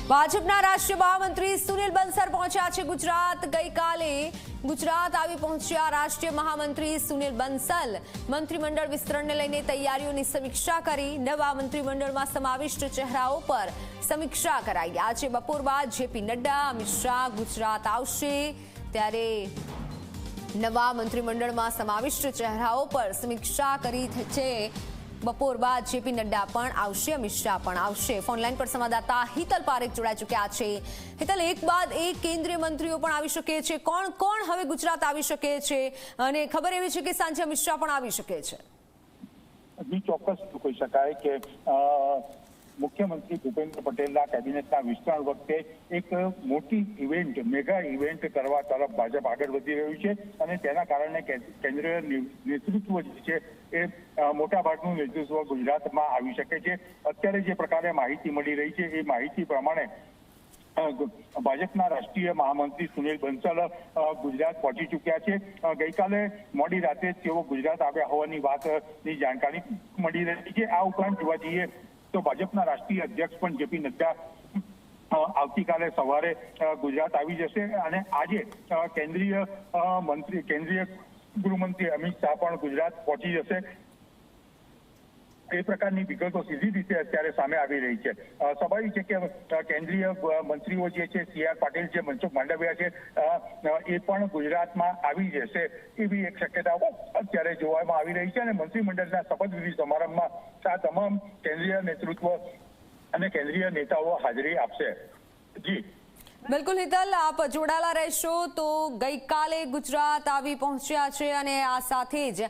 ભાજપના રાષ્ટ્રીય મહામંત્રી સુનિલ બંસલ પહોંચ્યા છે ગુજરાત। ગઈકાલે ગુજરાત આવી પહોંચ્યા રાષ્ટ્રીય મહામંત્રી સુનિલ બંસલ। મંત્રીમંડળ વિસ્તરણને લઈને તૈયારીઓની સમીક્ષા કરી। નવા મંત્રીમંડળમાં સમાવિષ્ટ ચહેરાઓ પર સમીક્ષા કરાઈ। આજે બપોર બાદ જેપી નડ્ડા, અમિત શાહ ગુજરાત આવશે, ત્યારે નવા મંત્રીમંડળમાં સમાવિષ્ટ ચહેરાઓ પર સમીક્ષા કરી છે। બપોર બાદ જેપી નડ્ડા પણ આવશે, અમિત શાહ પણ આવશે। ફોનલાઈન પર સંવાદદાતા હિતલ પારેખ જોડાઈ ચૂક્યા છે। હિતલ, એક બાદ એક કેન્દ્રીય મંત્રીઓ પણ આવી શકે છે, કોણ કોણ હવે ગુજરાત આવી શકે છે? અને ખબર એવી છે કે સાંજે અમિત શાહ પણ આવી શકે છે। ચોક્કસ કહી શકાય કે મુખ્યમંત્રી ભૂપેન્દ્ર પટેલના કેબિનેટના વિસ્તરણ વખતે એક મોટી ઇવેન્ટ, મેગા ઇવેન્ટ કરવા તરફ ભાજપ આગળ વધી રહ્યું છે અને તેના કારણે કેન્દ્રીય નેતૃત્વ જે છે એ મોટાભાગનું નેતૃત્વ ગુજરાતમાં આવી શકે છે। અત્યારે જે પ્રકારે માહિતી મળી રહી છે એ માહિતી પ્રમાણે ભાજપના રાષ્ટ્રીય મહામંત્રી સુનિલ બંસલ ગુજરાત પહોંચી ચૂક્યા છે। ગઈકાલે મોડી રાતે તેઓ ગુજરાત આવ્યા હોવાની વાતની જાણકારી મળી રહી છે। આ ઉપરાંત જોવા જઈએ તો ભાજપના રાષ્ટ્રીય અધ્યક્ષ પણ જેપી નડ્ડા આવતીકાલે સવારે ગુજરાત આવી જશે અને આજે કેન્દ્રીય ગૃહમંત્રી અમિત શાહ પણ ગુજરાત પહોંચી જશે। એ પ્રકારની વિગતો સીધી રીતે અત્યારે સામે આવી રહી છે। સ્વાભાવિક છે કે કેન્દ્રીય મંત્રીઓ જે છે, સી આર પાટીલ છે, મનસુખ માંડવિયા છે, એ પણ ગુજરાતમાં આવી જશે એવી એક શક્યતાઓ અત્યારે જોવામાં આવી રહી છે અને મંત્રીમંડળના શપથવિધિ સમારંભમાં આ તમામ કેન્દ્રીય નેતૃત્વ અને કેન્દ્રીય નેતાઓ હાજરી આપશે। જી બિલકુલ હિતલ, આપ જોડાયેલા રહેશો। તો ગઈકાલે ગુજરાત આવી પહોંચ્યા છે અને આ સાથે જ